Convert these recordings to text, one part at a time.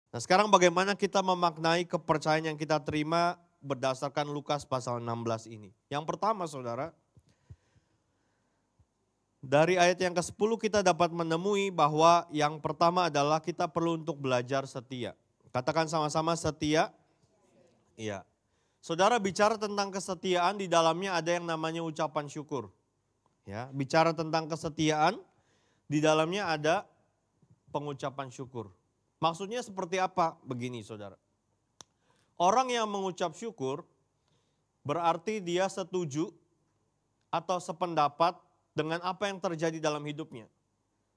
Nah sekarang bagaimana kita memaknai kepercayaan yang kita terima berdasarkan Lukas pasal 16 ini. Yang pertama saudara, dari ayat yang ke-10 kita dapat menemui bahwa yang pertama adalah kita perlu untuk belajar setia. Katakan sama-sama setia. Iya. Saudara bicara tentang kesetiaan, di dalamnya ada yang namanya ucapan syukur. Ya, bicara tentang kesetiaan, di dalamnya ada pengucapan syukur. Maksudnya seperti apa? Begini saudara. Orang yang mengucap syukur berarti dia setuju atau sependapat dengan apa yang terjadi dalam hidupnya.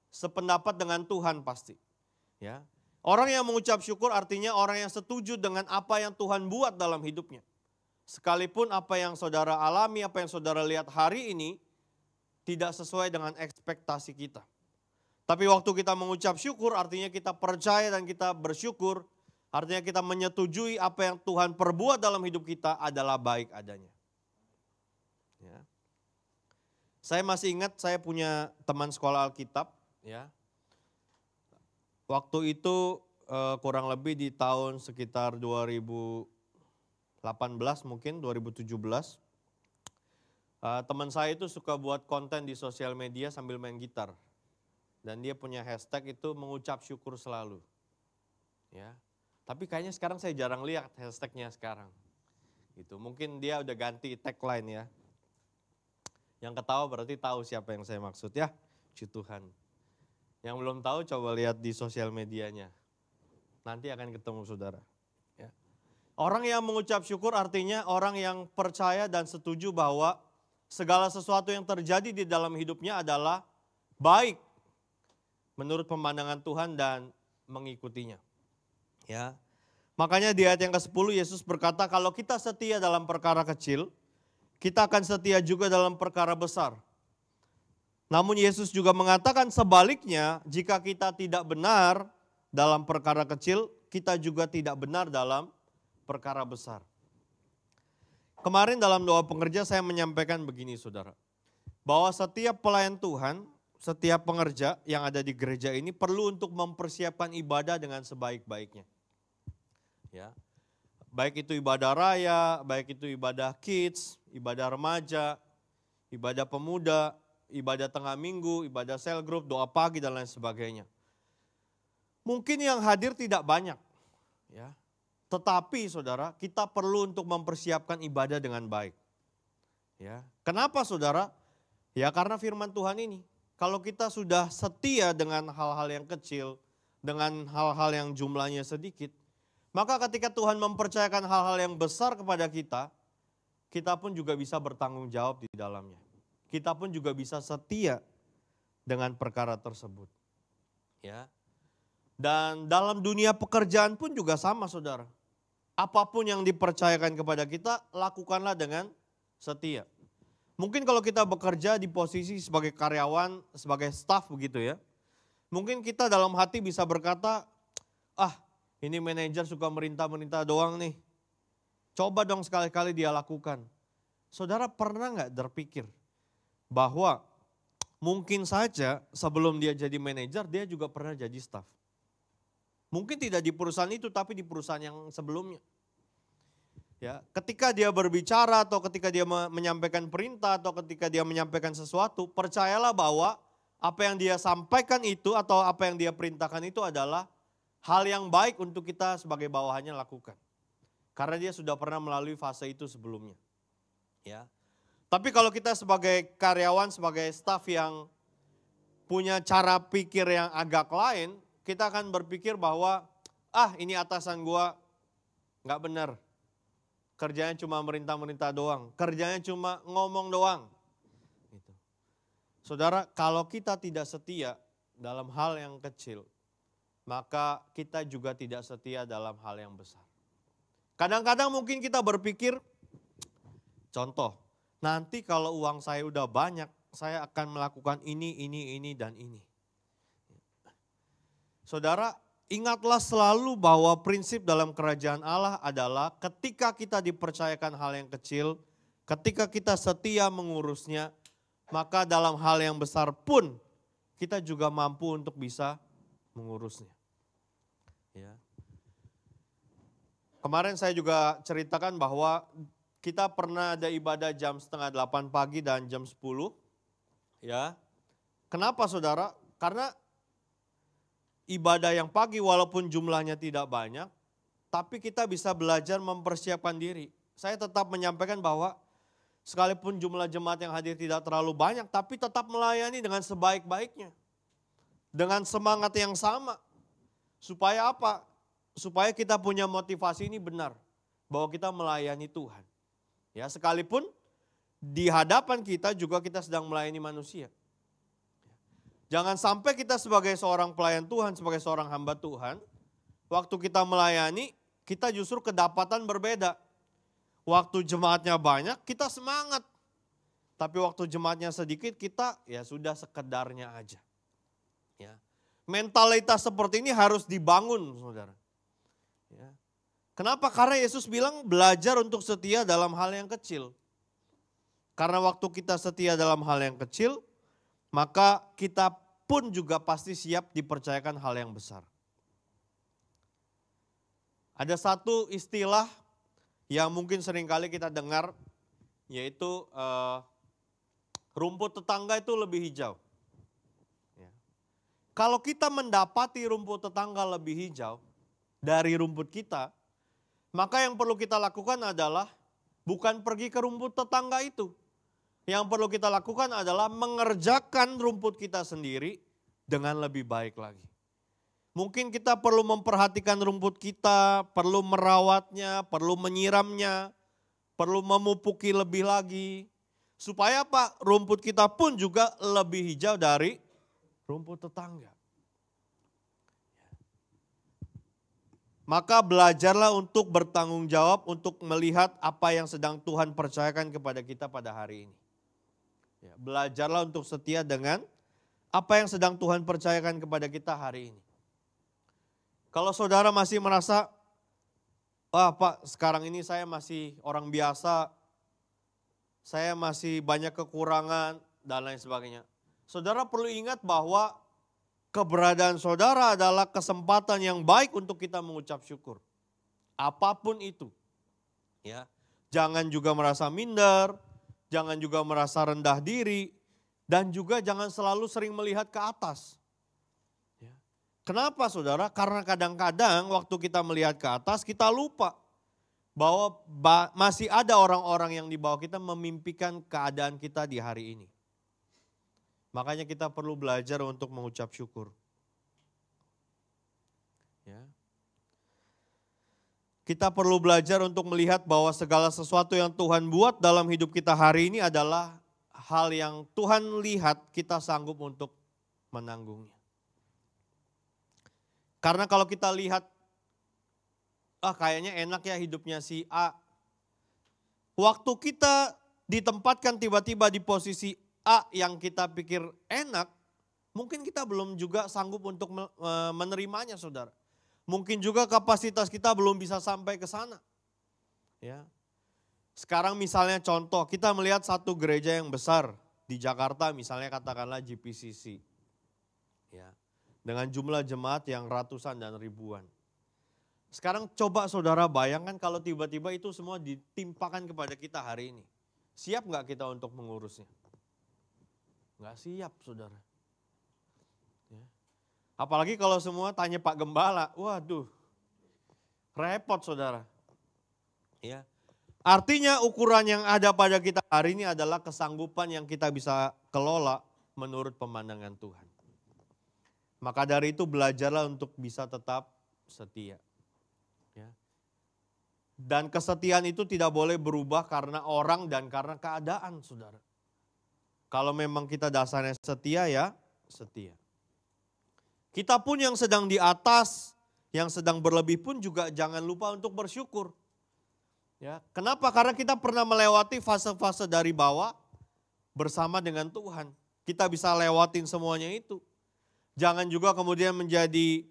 Sependapat dengan Tuhan pasti. Ya. Orang yang mengucap syukur artinya orang yang setuju dengan apa yang Tuhan buat dalam hidupnya. Sekalipun apa yang saudara alami, apa yang saudara lihat hari ini tidak sesuai dengan ekspektasi kita. Tapi waktu kita mengucap syukur artinya kita percaya dan kita bersyukur. Artinya kita menyetujui apa yang Tuhan perbuat dalam hidup kita adalah baik adanya. Ya. Saya masih ingat saya punya teman sekolah Alkitab. Ya. Waktu itu kurang lebih di tahun sekitar 2018 mungkin, 2017. Teman saya itu suka buat konten di sosial media sambil main gitar. Dan dia punya hashtag itu mengucap syukur selalu. Ya. Tapi kayaknya sekarang saya jarang lihat hashtagnya sekarang. Gitu. Mungkin dia udah ganti tagline ya. Yang ketawa berarti tahu siapa yang saya maksud ya. Puji Tuhan. Yang belum tahu coba lihat di sosial medianya. Nanti akan ketemu saudara. Ya. Orang yang mengucap syukur artinya orang yang percaya dan setuju bahwa segala sesuatu yang terjadi di dalam hidupnya adalah baik menurut pemandangan Tuhan dan mengikutinya. Ya. Makanya di ayat yang ke-10 Yesus berkata kalau kita setia dalam perkara kecil, kita akan setia juga dalam perkara besar. Namun Yesus juga mengatakan sebaliknya, jika kita tidak benar dalam perkara kecil, kita juga tidak benar dalam perkara besar. Kemarin dalam doa pengerja saya menyampaikan begini saudara, bahwa setiap pelayan Tuhan, setiap pengerja yang ada di gereja ini perlu untuk mempersiapkan ibadah dengan sebaik-baiknya. Ya. Baik itu ibadah raya, baik itu ibadah kids, ibadah remaja, ibadah pemuda, ibadah tengah minggu, ibadah cell group, doa pagi dan lain sebagainya. Mungkin yang hadir tidak banyak, ya. Tetapi saudara, kita perlu untuk mempersiapkan ibadah dengan baik. Ya. Kenapa saudara? Ya karena firman Tuhan ini. Kalau kita sudah setia dengan hal-hal yang kecil, dengan hal-hal yang jumlahnya sedikit, maka ketika Tuhan mempercayakan hal-hal yang besar kepada kita, kita pun juga bisa bertanggung jawab di dalamnya. Kita pun juga bisa setia dengan perkara tersebut. Ya. Dan dalam dunia pekerjaan pun juga sama saudara. Apapun yang dipercayakan kepada kita, lakukanlah dengan setia. Mungkin kalau kita bekerja di posisi sebagai karyawan, sebagai staff begitu ya. Mungkin kita dalam hati bisa berkata, ini manajer suka merintah-merintah doang nih. Coba dong sekali-kali dia lakukan. Saudara pernah nggak berpikir bahwa mungkin saja sebelum dia jadi manajer, dia juga pernah jadi staff. Mungkin tidak di perusahaan itu, tapi di perusahaan yang sebelumnya. Ya, ketika dia berbicara atau ketika dia menyampaikan perintah atau ketika dia menyampaikan sesuatu, percayalah bahwa apa yang dia sampaikan itu atau apa yang dia perintahkan itu adalah hal yang baik untuk kita sebagai bawahannya lakukan. Karena dia sudah pernah melalui fase itu sebelumnya. Ya. Tapi kalau kita sebagai karyawan, sebagai staf yang punya cara pikir yang agak lain, kita akan berpikir bahwa ini atasan gua nggak benar. Kerjanya cuma merintah-merintah doang. Kerjanya cuma ngomong doang. Gitu. Saudara, kalau kita tidak setia dalam hal yang kecil, maka kita juga tidak setia dalam hal yang besar. Kadang-kadang mungkin kita berpikir, contoh, nanti kalau uang saya udah banyak, saya akan melakukan ini, dan ini. Saudara, ingatlah selalu bahwa prinsip dalam kerajaan Allah adalah ketika kita dipercayakan hal yang kecil, ketika kita setia mengurusnya, maka dalam hal yang besar pun kita juga mampu untuk bisa mengurusnya. Ya. Kemarin saya juga ceritakan bahwa kita pernah ada ibadah jam 7:30 pagi dan jam 10. Ya. Kenapa saudara? Karena ibadah yang pagi walaupun jumlahnya tidak banyak, tapi kita bisa belajar mempersiapkan diri. Saya tetap menyampaikan bahwa sekalipun jumlah jemaat yang hadir tidak terlalu banyak, tapi tetap melayani dengan sebaik-baiknya. Dengan semangat yang sama. Supaya apa? Supaya kita punya motivasi ini benar. Bahwa kita melayani Tuhan. Ya, sekalipun di hadapan kita juga kita sedang melayani manusia. Jangan sampai kita sebagai seorang pelayan Tuhan, sebagai seorang hamba Tuhan, waktu kita melayani, kita justru kedapatan berbeda. Waktu jemaatnya banyak, kita semangat. Tapi waktu jemaatnya sedikit, kita ya sudah sekedarnya aja. Ya. Mentalitas seperti ini harus dibangun, saudara. Ya. Kenapa? Karena Yesus bilang belajar untuk setia dalam hal yang kecil. Karena waktu kita setia dalam hal yang kecil, maka kita pun juga pasti siap dipercayakan hal yang besar. Ada satu istilah yang mungkin seringkali kita dengar, yaitu rumput tetangga itu lebih hijau. Ya. Kalau kita mendapati rumput tetangga lebih hijau dari rumput kita, maka yang perlu kita lakukan adalah bukan pergi ke rumput tetangga itu. Yang perlu kita lakukan adalah mengerjakan rumput kita sendiri dengan lebih baik lagi. Mungkin kita perlu memperhatikan rumput kita, perlu merawatnya, perlu menyiramnya, perlu memupuki lebih lagi. Supaya apa? Rumput kita pun juga lebih hijau dari rumput tetangga. Maka belajarlah untuk bertanggung jawab, untuk melihat apa yang sedang Tuhan percayakan kepada kita pada hari ini. Ya, belajarlah untuk setia dengan apa yang sedang Tuhan percayakan kepada kita hari ini. Kalau saudara masih merasa, wah Pak sekarang ini saya masih orang biasa, saya masih banyak kekurangan dan lain sebagainya. Saudara perlu ingat bahwa keberadaan saudara adalah kesempatan yang baik untuk kita mengucap syukur. Apapun itu. Ya. Jangan juga merasa minder, jangan juga merasa rendah diri, dan juga jangan selalu sering melihat ke atas. Ya. Kenapa saudara? Karena kadang-kadang waktu kita melihat ke atas kita lupa bahwa masih ada orang-orang yang di bawah kita memimpikan keadaan kita di hari ini. Makanya kita perlu belajar untuk mengucap syukur. Ya. Kita perlu belajar untuk melihat bahwa segala sesuatu yang Tuhan buat dalam hidup kita hari ini adalah hal yang Tuhan lihat kita sanggup untuk menanggungnya. Karena kalau kita lihat, kayaknya enak ya hidupnya si A. Waktu kita ditempatkan tiba-tiba di posisi A yang kita pikir enak, mungkin kita belum juga sanggup untuk menerimanya saudara. Mungkin juga kapasitas kita belum bisa sampai ke sana. Ya. Sekarang misalnya contoh, kita melihat satu gereja yang besar di Jakarta, misalnya katakanlah GPCC. Ya. Dengan jumlah jemaat yang ratusan dan ribuan. Sekarang coba saudara bayangkan kalau tiba-tiba itu semua ditimpakan kepada kita hari ini. Siap nggak kita untuk mengurusnya? Nggak siap saudara. Ya. Apalagi kalau semua tanya Pak Gembala, waduh repot saudara. Ya. Artinya ukuran yang ada pada kita hari ini adalah kesanggupan yang kita bisa kelola menurut pemandangan Tuhan. Maka dari itu belajarlah untuk bisa tetap setia. Ya. Dan kesetiaan itu tidak boleh berubah karena orang dan karena keadaan saudara. Kalau memang kita dasarnya setia ya setia. Kita pun yang sedang di atas, yang sedang berlebih pun juga jangan lupa untuk bersyukur. Ya, kenapa? Karena kita pernah melewati fase-fase dari bawah bersama dengan Tuhan. Kita bisa lewatin semuanya itu. Jangan juga kemudian menjadi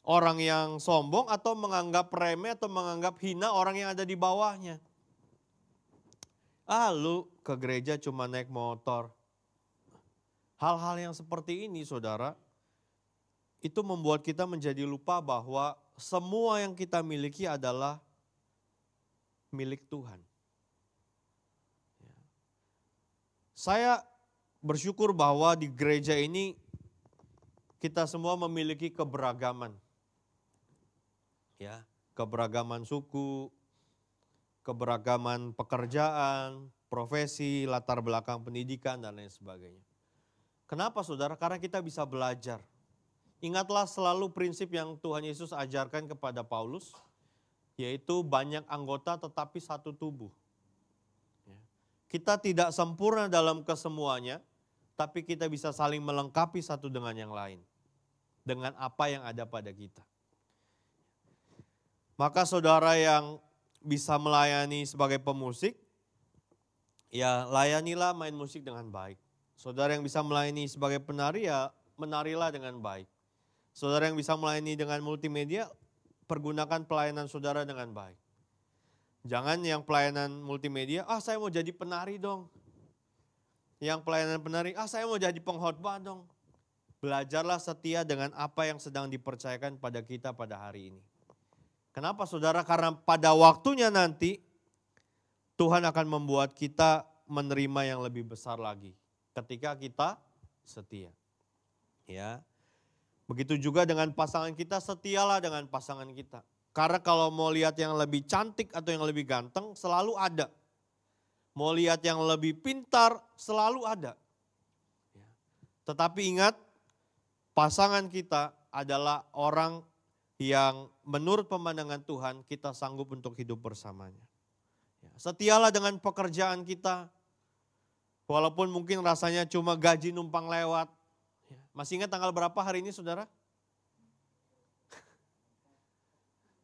orang yang sombong atau menganggap remeh atau menganggap hina orang yang ada di bawahnya. Lu ke gereja cuma naik motor. Hal-hal yang seperti ini saudara, itu membuat kita menjadi lupa bahwa semua yang kita miliki adalah milik Tuhan. Saya bersyukur bahwa di gereja ini kita semua memiliki keberagaman. Ya, keberagaman suku, keberagaman pekerjaan, profesi, latar belakang pendidikan, dan lain sebagainya. Kenapa saudara? Karena kita bisa belajar. Ingatlah selalu prinsip yang Tuhan Yesus ajarkan kepada Paulus, yaitu banyak anggota tetapi satu tubuh. Kita tidak sempurna dalam kesemuanya, tapi kita bisa saling melengkapi satu dengan yang lain. Dengan apa yang ada pada kita. Maka saudara yang bisa melayani sebagai pemusik, ya layanilah main musik dengan baik. Saudara yang bisa melayani sebagai penari, ya menarilah dengan baik. Saudara yang bisa melayani dengan multimedia, pergunakan pelayanan saudara dengan baik. Jangan yang pelayanan multimedia, saya mau jadi penari dong. Yang pelayanan penari, saya mau jadi pengkhotbah dong. Belajarlah setia dengan apa yang sedang dipercayakan pada kita pada hari ini. Kenapa saudara? Karena pada waktunya nanti, Tuhan akan membuat kita menerima yang lebih besar lagi. Ketika kita setia. Ya. Begitu juga dengan pasangan kita, setialah dengan pasangan kita. Karena kalau mau lihat yang lebih cantik atau yang lebih ganteng, selalu ada. Mau lihat yang lebih pintar, selalu ada. Tetapi ingat, pasangan kita adalah orang yang menurut pemandangan Tuhan kita sanggup untuk hidup bersamanya. Setialah dengan pekerjaan kita, walaupun mungkin rasanya cuma gaji numpang lewat. Masih ingat tanggal berapa hari ini saudara?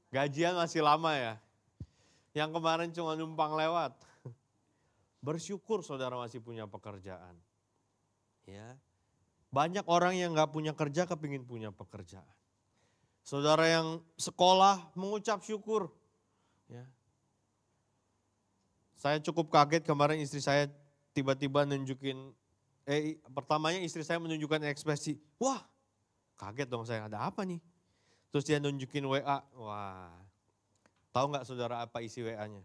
Gajian masih lama ya. Yang kemarin cuma numpang lewat. Bersyukur saudara masih punya pekerjaan. Ya. Banyak orang yang gak punya kerja kepingin punya pekerjaan. Saudara yang sekolah mengucap syukur. Ya. Saya cukup kaget kemarin istri saya tiba-tiba nunjukin, pertamanya istri saya menunjukkan ekspresi, wah kaget dong saya, ada apa nih? Terus dia nunjukin WA, wah tahu gak saudara apa isi WA-nya?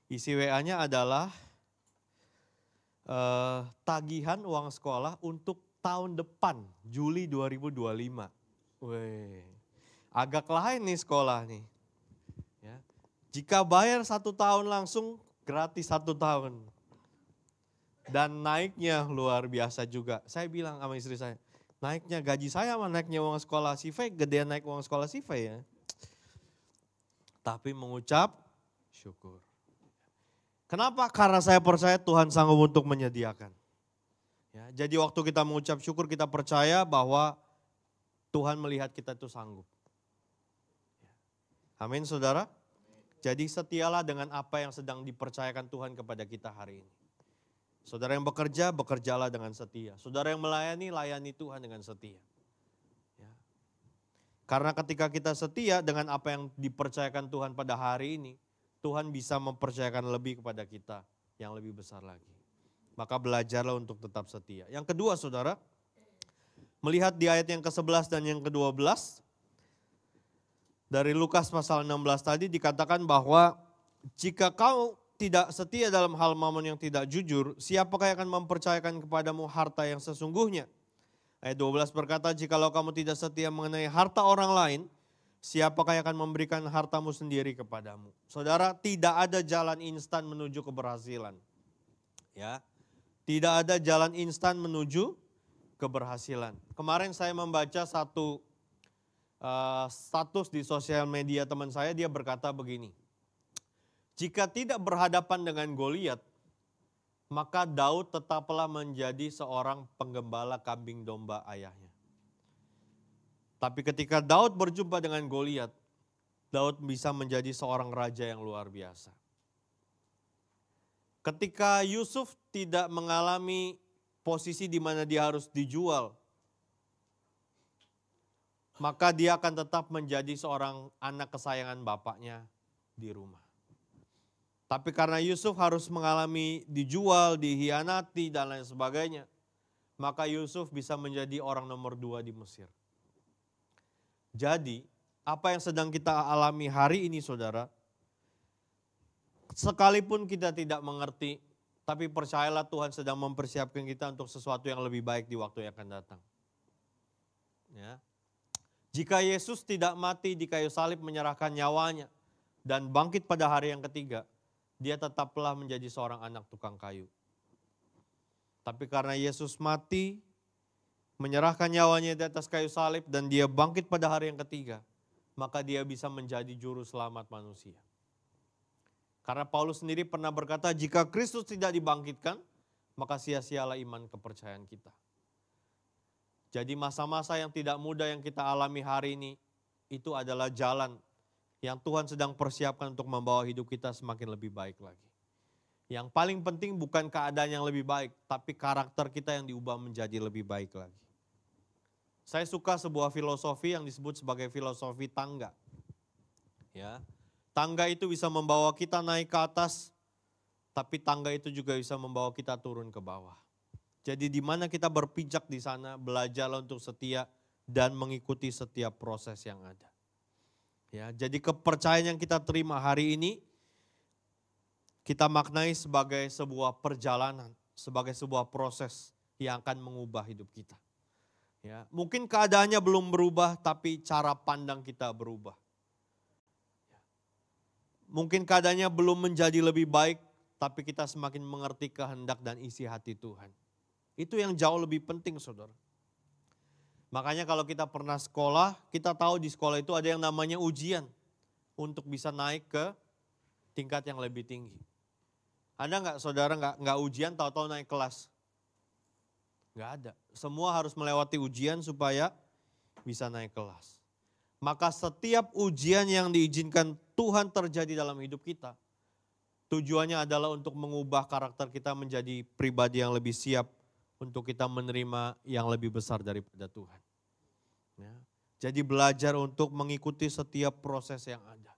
Isi WA-nya adalah tagihan uang sekolah untuk tahun depan, Juli 2025. Weh, agak lain nih sekolah nih. Ya. Jika bayar 1 tahun langsung, gratis 1 tahun. Dan naiknya luar biasa juga. Saya bilang sama istri saya, naiknya gaji saya sama naiknya uang sekolah si Faye, gedean naik uang sekolah si Faye ya. Tapi mengucap syukur. Kenapa? Karena saya percaya Tuhan sanggup untuk menyediakan. Ya, jadi waktu kita mengucap syukur kita percaya bahwa Tuhan melihat kita itu sanggup. Amin saudara. Jadi setialah dengan apa yang sedang dipercayakan Tuhan kepada kita hari ini. Saudara yang bekerja, bekerjalah dengan setia. Saudara yang melayani, layani Tuhan dengan setia. Ya. Karena ketika kita setia dengan apa yang dipercayakan Tuhan pada hari ini, Tuhan bisa mempercayakan lebih kepada kita yang lebih besar lagi. Maka belajarlah untuk tetap setia. Yang kedua saudara, melihat di ayat yang ke-11 dan yang ke-12, dari Lukas pasal 16 tadi dikatakan bahwa jika kau tidak setia dalam hal mamon yang tidak jujur, siapakah yang akan mempercayakan kepadamu harta yang sesungguhnya? Ayat 12 berkata, jikalau kamu tidak setia mengenai harta orang lain, siapakah yang akan memberikan hartamu sendiri kepadamu? Saudara, tidak ada jalan instan menuju keberhasilan. Ya, tidak ada jalan instan menuju keberhasilan. Kemarin saya membaca satu status di sosial media teman saya, dia berkata begini. Jika tidak berhadapan dengan Goliat, maka Daud tetaplah menjadi seorang penggembala kambing domba ayahnya. Tapi ketika Daud berjumpa dengan Goliat, Daud bisa menjadi seorang raja yang luar biasa. Ketika Yusuf tidak mengalami posisi di mana dia harus dijual, maka dia akan tetap menjadi seorang anak kesayangan bapaknya di rumah. Tapi karena Yusuf harus mengalami dijual, dihianati dan lain sebagainya, maka Yusuf bisa menjadi orang nomor 2 di Mesir. Jadi, apa yang sedang kita alami hari ini saudara, sekalipun kita tidak mengerti, tapi percayalah Tuhan sedang mempersiapkan kita untuk sesuatu yang lebih baik di waktu yang akan datang. Ya. Jika Yesus tidak mati di kayu salib menyerahkan nyawanya dan bangkit pada hari yang ketiga, dia tetaplah menjadi seorang anak tukang kayu. Tapi karena Yesus mati, menyerahkan nyawanya di atas kayu salib dan dia bangkit pada hari yang ketiga, maka dia bisa menjadi juru selamat manusia. Karena Paulus sendiri pernah berkata, jika Kristus tidak dibangkitkan, maka sia-sialah iman kepercayaan kita. Jadi masa-masa yang tidak mudah yang kita alami hari ini, itu adalah jalan yang Tuhan sedang persiapkan untuk membawa hidup kita semakin lebih baik lagi. Yang paling penting bukan keadaan yang lebih baik, tapi karakter kita yang diubah menjadi lebih baik lagi. Saya suka sebuah filosofi yang disebut sebagai filosofi tangga. Ya. Tangga itu bisa membawa kita naik ke atas, tapi tangga itu juga bisa membawa kita turun ke bawah. Jadi di mana kita berpijak di sana, belajarlah untuk setia dan mengikuti setiap proses yang ada. Ya, jadi kepercayaan yang kita terima hari ini, kita maknai sebagai sebuah perjalanan, sebagai sebuah proses yang akan mengubah hidup kita. Ya, mungkin keadaannya belum berubah, tapi cara pandang kita berubah. Mungkin keadaannya belum menjadi lebih baik, tapi kita semakin mengerti kehendak dan isi hati Tuhan. Itu yang jauh lebih penting, saudara. Makanya kalau kita pernah sekolah, kita tahu di sekolah itu ada yang namanya ujian untuk bisa naik ke tingkat yang lebih tinggi. Ada nggak saudara nggak ujian tahu-tahu naik kelas? Nggak ada. Semua harus melewati ujian supaya bisa naik kelas. Maka setiap ujian yang diizinkan Tuhan terjadi dalam hidup kita, tujuannya adalah untuk mengubah karakter kita menjadi pribadi yang lebih siap untuk kita menerima yang lebih besar daripada Tuhan. Ya. Jadi belajar untuk mengikuti setiap proses yang ada.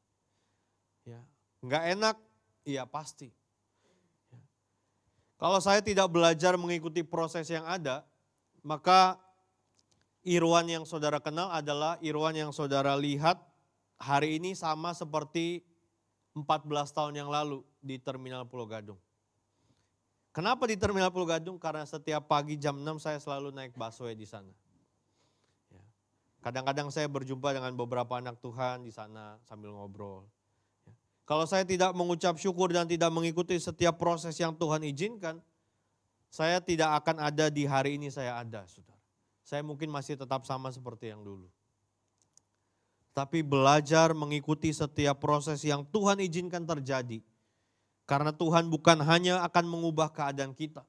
Ya. Nggak enak, iya pasti. Ya. Kalau saya tidak belajar mengikuti proses yang ada, maka Irwan yang saudara kenal adalah Irwan yang saudara lihat hari ini sama seperti 14 tahun yang lalu di Terminal Pulau Gadung. Kenapa di Terminal Pulau Gadung? Karena setiap pagi jam 6 saya selalu naik busway di sana. Ya. Kadang-kadang saya berjumpa dengan beberapa anak Tuhan di sana sambil ngobrol. Ya. Kalau saya tidak mengucap syukur dan tidak mengikuti setiap proses yang Tuhan izinkan, saya tidak akan ada di hari ini saya ada, saudara. Saya mungkin masih tetap sama seperti yang dulu. Tapi belajar mengikuti setiap proses yang Tuhan izinkan terjadi. Karena Tuhan bukan hanya akan mengubah keadaan kita,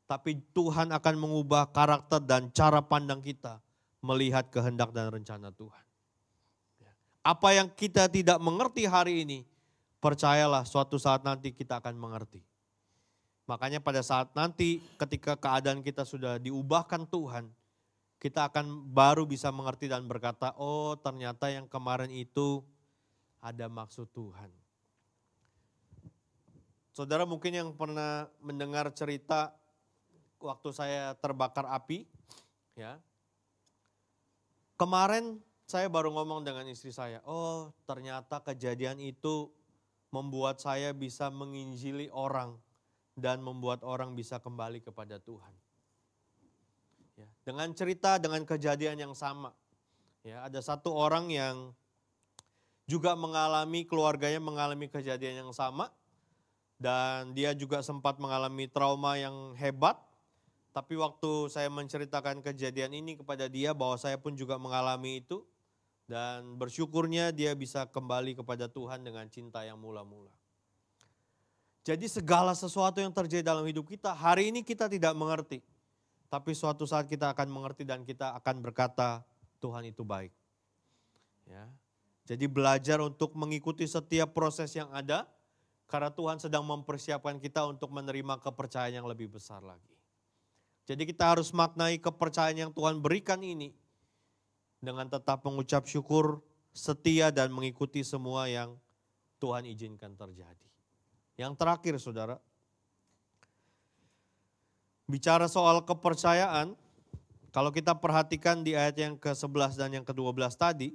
tapi Tuhan akan mengubah karakter dan cara pandang kita melihat kehendak dan rencana Tuhan. Apa yang kita tidak mengerti hari ini, percayalah suatu saat nanti kita akan mengerti. Makanya pada saat nanti ketika keadaan kita sudah diubahkan Tuhan, kita akan baru bisa mengerti dan berkata, oh ternyata yang kemarin itu ada maksud Tuhan. Saudara mungkin yang pernah mendengar cerita waktu saya terbakar api, ya. Kemarin saya baru ngomong dengan istri saya, oh ternyata kejadian itu membuat saya bisa menginjili orang dan membuat orang bisa kembali kepada Tuhan. Ya, dengan cerita, dengan kejadian yang sama. Ya, ada satu orang yang juga keluarganya mengalami kejadian yang sama. Dan dia juga sempat mengalami trauma yang hebat. Tapi waktu saya menceritakan kejadian ini kepada dia bahwa saya pun juga mengalami itu. Dan bersyukurnya dia bisa kembali kepada Tuhan dengan cinta yang mula-mula. Jadi segala sesuatu yang terjadi dalam hidup kita, hari ini kita tidak mengerti. Tapi suatu saat kita akan mengerti dan kita akan berkata, Tuhan itu baik. Ya. Jadi belajar untuk mengikuti setiap proses yang ada, karena Tuhan sedang mempersiapkan kita untuk menerima kepercayaan yang lebih besar lagi. Jadi kita harus maknai kepercayaan yang Tuhan berikan ini, dengan tetap mengucap syukur, setia dan mengikuti semua yang Tuhan izinkan terjadi. Yang terakhir saudara, bicara soal kepercayaan, kalau kita perhatikan di ayat yang ke-11 dan yang ke-12 tadi,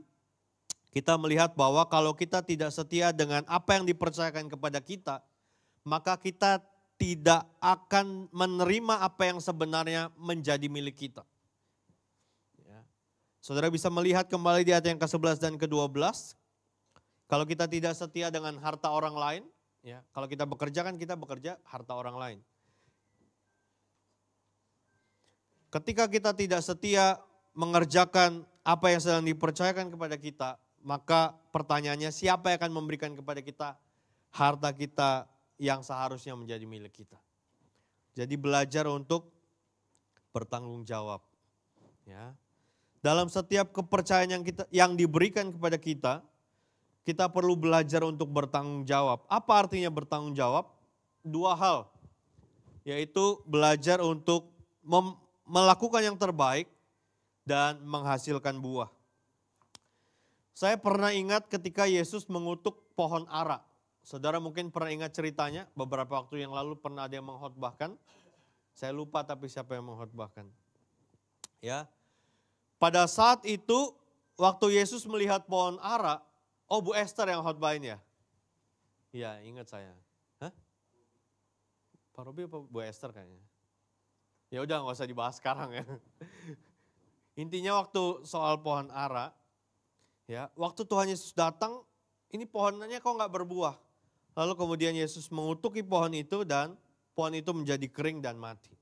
kita melihat bahwa kalau kita tidak setia dengan apa yang dipercayakan kepada kita, maka kita tidak akan menerima apa yang sebenarnya menjadi milik kita. Ya. Saudara bisa melihat kembali di ayat yang ke-11 dan ke-12. Kalau kita tidak setia dengan harta orang lain, ya, kalau kita bekerja kan kita bekerja harta orang lain. Ketika kita tidak setia mengerjakan apa yang sedang dipercayakan kepada kita, maka pertanyaannya siapa yang akan memberikan kepada kita harta kita yang seharusnya menjadi milik kita. Jadi belajar untuk bertanggung jawab. Ya. Dalam setiap kepercayaan yang diberikan kepada kita perlu belajar untuk bertanggung jawab. Apa artinya bertanggung jawab? Dua hal, yaitu belajar untuk melakukan yang terbaik dan menghasilkan buah. Saya pernah ingat ketika Yesus mengutuk pohon ara. Saudara mungkin pernah ingat ceritanya, beberapa waktu yang lalu pernah ada yang mengkhotbahkan. Saya lupa tapi siapa yang mengkhotbahkan. Ya. Pada saat itu, waktu Yesus melihat pohon ara, oh Bu Esther yang khotbahin ya? Iya ingat saya. Hah? Pak Robi apa Bu Esther kayaknya? Ya udah nggak usah dibahas sekarang ya. Intinya waktu soal pohon ara, ya waktu Tuhan Yesus datang, ini pohonnya kok nggak berbuah. Lalu kemudian Yesus mengutuki pohon itu dan pohon itu menjadi kering dan mati.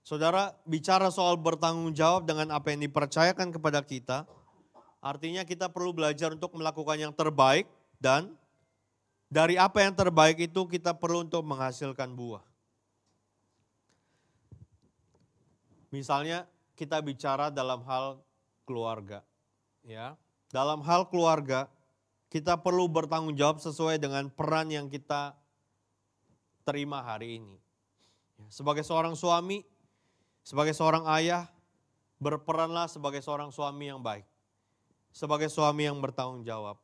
Saudara bicara soal bertanggung jawab dengan apa yang dipercayakan kepada kita, artinya kita perlu belajar untuk melakukan yang terbaik dan dari apa yang terbaik itu kita perlu untuk menghasilkan buah. Misalnya kita bicara dalam hal keluarga, ya. Dalam hal keluarga kita perlu bertanggung jawab sesuai dengan peran yang kita terima hari ini. Sebagai seorang suami, sebagai seorang ayah, berperanlah sebagai seorang suami yang baik. Sebagai suami yang bertanggung jawab.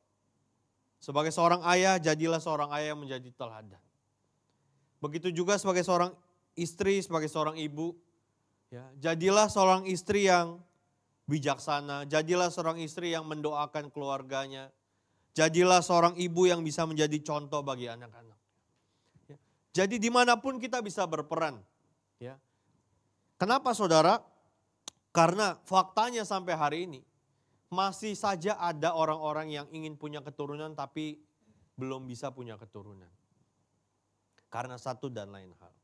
Sebagai seorang ayah, jadilah seorang ayah yang menjadi teladan. Begitu juga sebagai seorang istri, sebagai seorang ibu, ya, jadilah seorang istri yang bijaksana, jadilah seorang istri yang mendoakan keluarganya, jadilah seorang ibu yang bisa menjadi contoh bagi anak-anak. Ya. Jadi dimanapun kita bisa berperan. Ya. Kenapa saudara? Karena faktanya sampai hari ini, masih saja ada orang-orang yang ingin punya keturunan tapi belum bisa punya keturunan. Karena satu dan lain hal.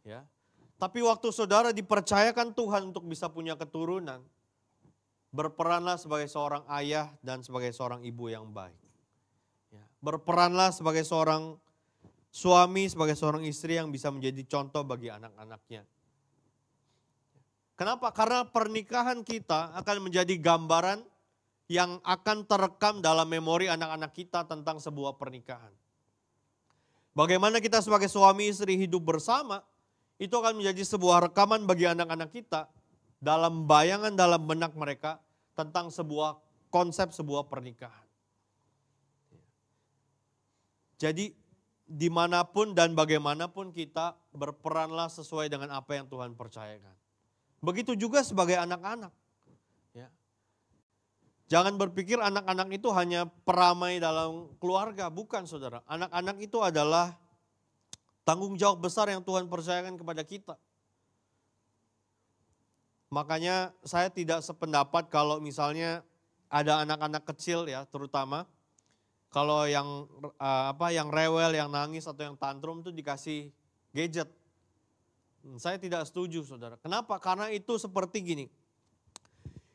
Ya. Tapi waktu saudara dipercayakan Tuhan untuk bisa punya keturunan, berperanlah sebagai seorang ayah dan sebagai seorang ibu yang baik. Ya. Berperanlah sebagai seorang suami, sebagai seorang istri yang bisa menjadi contoh bagi anak-anaknya. Kenapa? Karena pernikahan kita akan menjadi gambaran yang akan terekam dalam memori anak-anak kita tentang sebuah pernikahan. Bagaimana kita sebagai suami istri hidup bersama, itu akan menjadi sebuah rekaman bagi anak-anak kita dalam bayangan dalam benak mereka tentang sebuah konsep sebuah pernikahan. Jadi dimanapun dan bagaimanapun kita berperanlah sesuai dengan apa yang Tuhan percayakan. Begitu juga sebagai anak-anak. Ya. Jangan berpikir anak-anak itu hanya peramai dalam keluarga, bukan saudara. Anak-anak itu adalah tanggung jawab besar yang Tuhan percayakan kepada kita. Makanya saya tidak sependapat kalau misalnya ada anak-anak kecil ya, terutama kalau yang yang rewel, yang nangis atau yang tantrum itu dikasih gadget. Saya tidak setuju saudara. Kenapa? Karena itu seperti gini.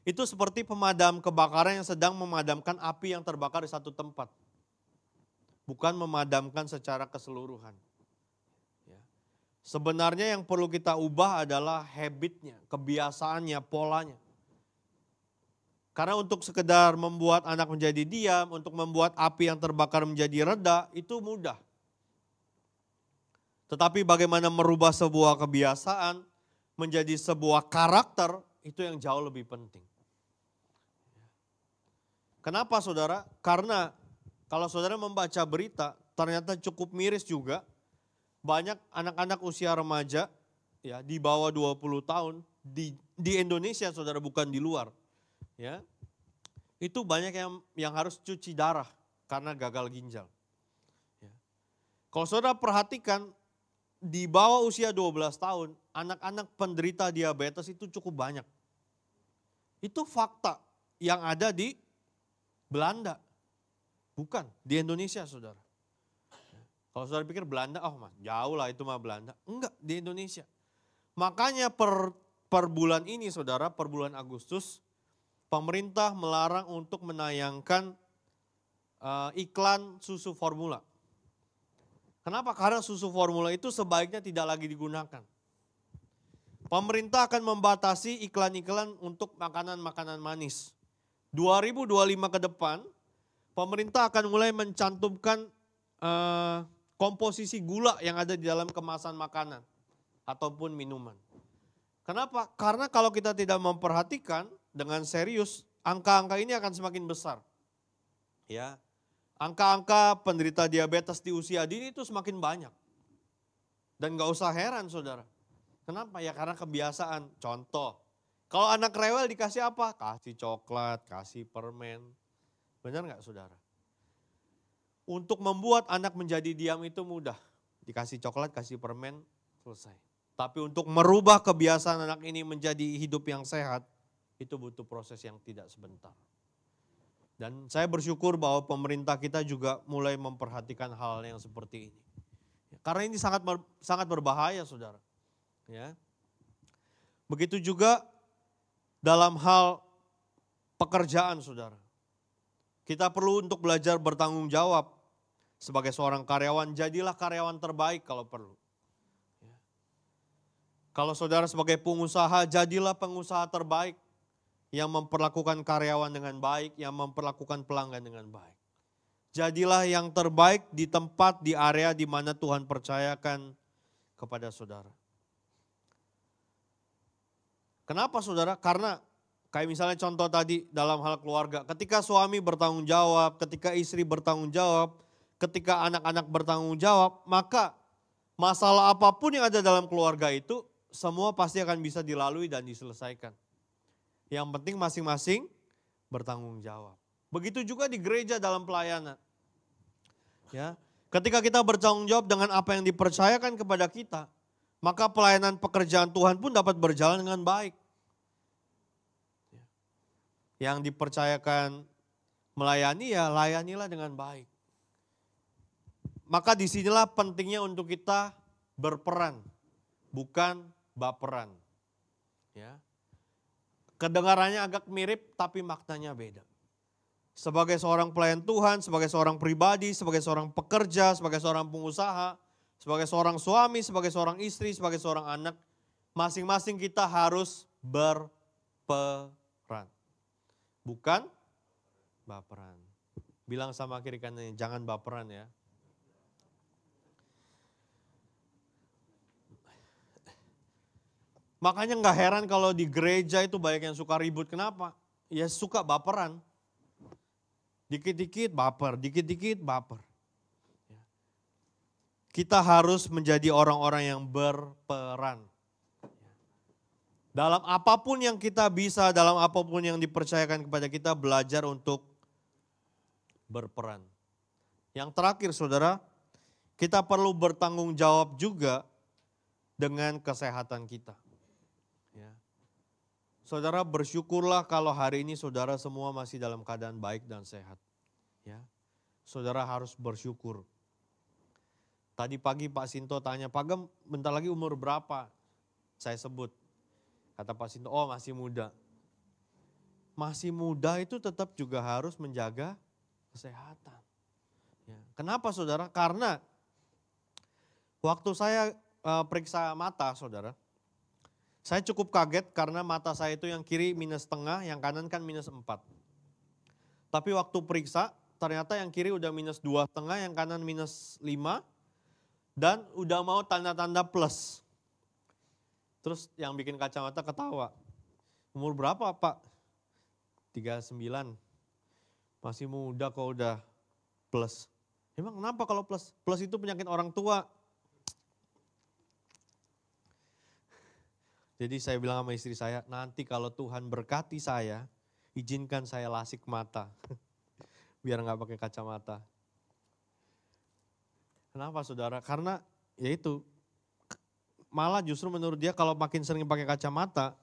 Itu seperti pemadam kebakaran yang sedang memadamkan api yang terbakar di satu tempat. Bukan memadamkan secara keseluruhan. Ya. Sebenarnya yang perlu kita ubah adalah habitnya, kebiasaannya, polanya. Karena untuk sekedar membuat anak menjadi diam, untuk membuat api yang terbakar menjadi reda, itu mudah. Tetapi bagaimana merubah sebuah kebiasaan menjadi sebuah karakter, itu yang jauh lebih penting. Kenapa saudara? Karena kalau saudara membaca berita, ternyata cukup miris juga. Banyak anak-anak usia remaja ya di bawah 20 tahun di Indonesia saudara, bukan di luar. Ya. Itu banyak yang harus cuci darah karena gagal ginjal. Ya. Kalau saudara perhatikan, di bawah usia 12 tahun, anak-anak penderita diabetes itu cukup banyak. Itu fakta yang ada di Belanda, bukan di Indonesia, saudara. Kalau saudara pikir Belanda, jauh lah itu mah Belanda. Enggak, di Indonesia. Makanya per bulan ini, saudara, per bulan Agustus, pemerintah melarang untuk menayangkan iklan susu formula. Kenapa? Karena susu formula itu sebaiknya tidak lagi digunakan. Pemerintah akan membatasi iklan-iklan untuk makanan-makanan manis. 2025 ke depan, pemerintah akan mulai mencantumkan komposisi gula yang ada di dalam kemasan makanan ataupun minuman. Kenapa? Karena kalau kita tidak memperhatikan dengan serius, angka-angka ini akan semakin besar. Ya. Angka-angka penderita diabetes di usia dini itu semakin banyak. Dan gak usah heran, saudara. Kenapa? Ya karena kebiasaan. Contoh, kalau anak rewel dikasih apa? Kasih coklat, kasih permen. Benar gak, saudara? Untuk membuat anak menjadi diam itu mudah. Dikasih coklat, kasih permen, selesai. Tapi untuk merubah kebiasaan anak ini menjadi hidup yang sehat, itu butuh proses yang tidak sebentar. Dan saya bersyukur bahwa pemerintah kita juga mulai memperhatikan hal yang seperti ini. Karena ini sangat berbahaya, saudara. Ya. Begitu juga dalam hal pekerjaan, saudara. Kita perlu untuk belajar bertanggung jawab. Sebagai seorang karyawan, jadilah karyawan terbaik kalau perlu. Ya. Kalau saudara sebagai pengusaha, jadilah pengusaha terbaik. Yang memperlakukan karyawan dengan baik, yang memperlakukan pelanggan dengan baik. Jadilah yang terbaik di tempat, di area di mana Tuhan percayakan kepada saudara. Kenapa, saudara? Karena kayak misalnya contoh tadi dalam hal keluarga, ketika suami bertanggung jawab, ketika istri bertanggung jawab, ketika anak-anak bertanggung jawab, maka masalah apapun yang ada dalam keluarga itu, semua pasti akan bisa dilalui dan diselesaikan. Yang penting masing-masing bertanggung jawab. Begitu juga di gereja dalam pelayanan. Ya, ketika kita bertanggung jawab dengan apa yang dipercayakan kepada kita, maka pelayanan pekerjaan Tuhan pun dapat berjalan dengan baik. Yang dipercayakan melayani, ya layanilah dengan baik. Maka disinilah pentingnya untuk kita berperan, bukan baperan. Ya. Kedengarannya agak mirip tapi maknanya beda. Sebagai seorang pelayan Tuhan, sebagai seorang pribadi, sebagai seorang pekerja, sebagai seorang pengusaha, sebagai seorang suami, sebagai seorang istri, sebagai seorang anak, masing-masing kita harus berperan. Bukan baperan. Bilang sama kiri kanannya, jangan baperan ya. Makanya gak heran kalau di gereja itu banyak yang suka ribut. Kenapa? Ya suka baperan. Dikit-dikit baper, dikit-dikit baper. Kita harus menjadi orang-orang yang berperan. Dalam apapun yang kita bisa, dalam apapun yang dipercayakan kepada kita, belajar untuk berperan. Yang terakhir, saudara, kita perlu bertanggung jawab juga dengan kesehatan kita. Ya. Saudara bersyukurlah kalau hari ini saudara semua masih dalam keadaan baik dan sehat. Ya. Saudara harus bersyukur. Tadi pagi Pak Sinto tanya, Pak Gem bentar lagi umur berapa? Saya sebut. Kata Pak Sinto, oh masih muda. Masih muda itu tetap juga harus menjaga kesehatan. Ya. Kenapa, saudara? Karena waktu saya periksa mata, saudara, saya cukup kaget karena mata saya itu yang kiri -1,5, yang kanan kan -4. Tapi waktu periksa, ternyata yang kiri udah -2,5, yang kanan -5, dan udah mau tanda-tanda plus. Terus yang bikin kacamata ketawa. Umur berapa, Pak? 39. Masih muda kok udah plus. Emang kenapa kalau plus? Plus itu penyakit orang tua. Jadi saya bilang sama istri saya, nanti kalau Tuhan berkati saya, izinkan saya lasik mata. Biar gak pakai kacamata. Kenapa saudara? Karena ya itu, malah justru menurut dia kalau makin sering pakai kacamata,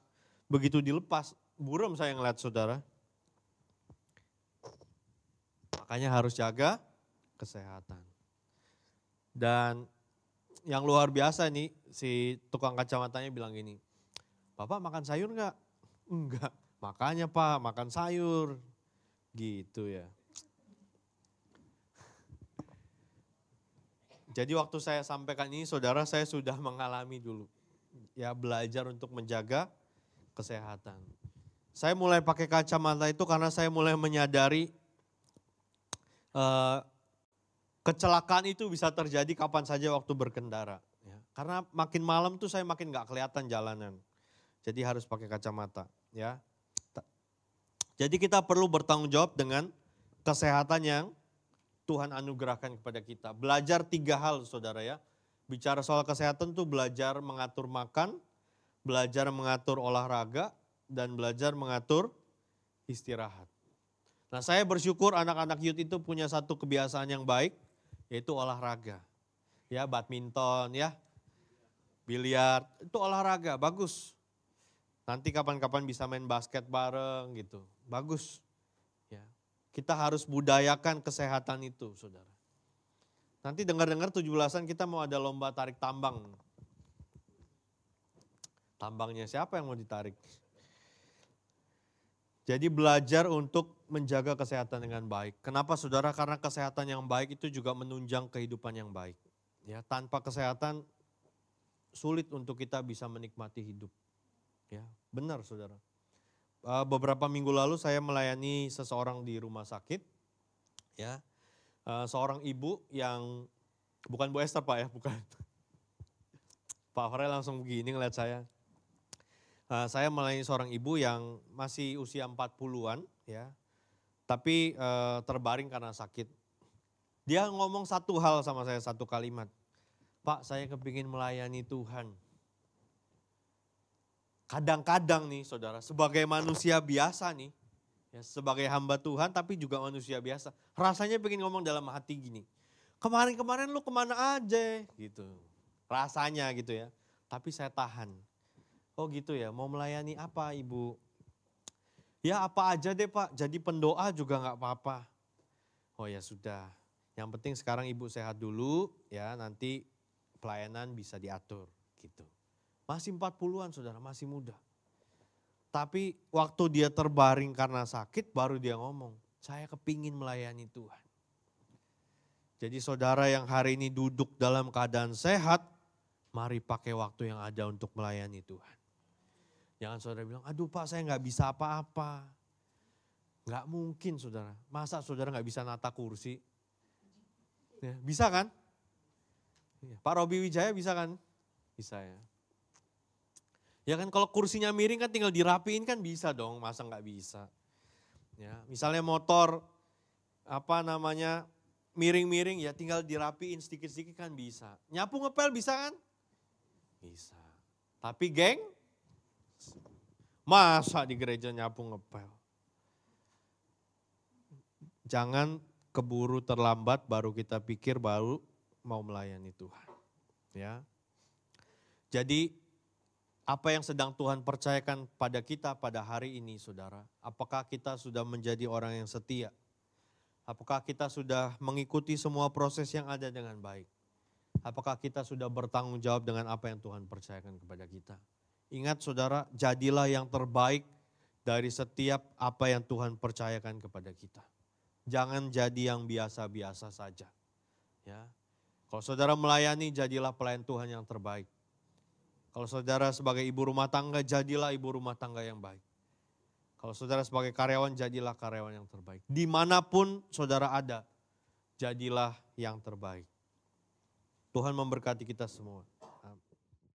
begitu dilepas, buram saya ngeliat saudara. Makanya harus jaga kesehatan. Dan yang luar biasa nih, si tukang kacamatanya bilang gini, Bapak makan sayur enggak? Enggak, makanya Pak makan sayur. Gitu ya. Jadi waktu saya sampaikan ini saudara, saya sudah mengalami dulu. Ya belajar untuk menjaga kesehatan. Saya mulai pakai kacamata itu karena saya mulai menyadari kecelakaan itu bisa terjadi kapan saja waktu berkendara. Ya. Karena makin malam tuh saya makin gak kelihatan jalanan. Jadi harus pakai kacamata. Ya. Jadi kita perlu bertanggung jawab dengan kesehatan yang Tuhan anugerahkan kepada kita. Belajar 3 hal saudara ya. Bicara soal kesehatan tuh belajar mengatur makan, belajar mengatur olahraga, dan belajar mengatur istirahat. Nah saya bersyukur anak-anak youth itu punya satu kebiasaan yang baik, yaitu olahraga. Ya badminton ya, biliar, itu olahraga, bagus. Nanti kapan-kapan bisa main basket bareng gitu, bagus. Ya. Kita harus budayakan kesehatan itu saudara. Nanti dengar-dengar 17-an kita mau ada lomba tarik tambang. Tambangnya siapa yang mau ditarik? Jadi belajar untuk menjaga kesehatan dengan baik. Kenapa saudara? Karena kesehatan yang baik itu juga menunjang kehidupan yang baik. Ya, tanpa kesehatan sulit untuk kita bisa menikmati hidup. Ya, benar saudara. Beberapa minggu lalu saya melayani seseorang di rumah sakit. Ya, seorang ibu yang, bukan Bu Esther Pak ya, bukan. Pak Farel langsung begini ngeliat saya. Saya melayani seorang ibu yang masih usia 40-an ya. Tapi terbaring karena sakit. Dia ngomong satu hal sama saya, satu kalimat. Pak, saya kepingin melayani Tuhan. Kadang-kadang nih saudara, sebagai manusia biasa nih, ya, sebagai hamba Tuhan tapi juga manusia biasa. Rasanya pengen ngomong dalam hati gini, kemarin-kemarin lu kemana aja gitu. Rasanya gitu ya, tapi saya tahan. Oh gitu ya, mau melayani apa ibu? Ya apa aja deh Pak, jadi pendoa juga gak apa-apa. Oh ya sudah, yang penting sekarang ibu sehat dulu ya, nanti pelayanan bisa diatur gitu. Masih 40-an saudara, masih muda. Tapi waktu dia terbaring karena sakit baru dia ngomong, saya kepingin melayani Tuhan. Jadi saudara yang hari ini duduk dalam keadaan sehat, mari pakai waktu yang ada untuk melayani Tuhan. Jangan saudara bilang, aduh Pak saya gak bisa apa-apa. Gak mungkin saudara, masa saudara gak bisa nata kursi? Ya, bisa kan? Pak Robi Wijaya bisa kan? Bisa ya. Ya kan kalau kursinya miring kan tinggal dirapiin kan bisa dong, masa nggak bisa. Ya, misalnya motor miring-miring ya tinggal dirapiin sedikit-sedikit kan bisa. Nyapu ngepel bisa kan? Bisa. Tapi geng, masa di gereja nyapu ngepel? Jangan keburu terlambat baru kita pikir baru mau melayani Tuhan. Ya. Jadi apa yang sedang Tuhan percayakan pada kita pada hari ini saudara, apakah kita sudah menjadi orang yang setia? Apakah kita sudah mengikuti semua proses yang ada dengan baik? Apakah kita sudah bertanggung jawab dengan apa yang Tuhan percayakan kepada kita? Ingat saudara, jadilah yang terbaik dari setiap apa yang Tuhan percayakan kepada kita. Jangan jadi yang biasa-biasa saja. Ya. Kalau saudara melayani, jadilah pelayan Tuhan yang terbaik. Kalau saudara sebagai ibu rumah tangga, jadilah ibu rumah tangga yang baik. Kalau saudara sebagai karyawan, jadilah karyawan yang terbaik. Dimanapun saudara ada, jadilah yang terbaik. Tuhan memberkati kita semua.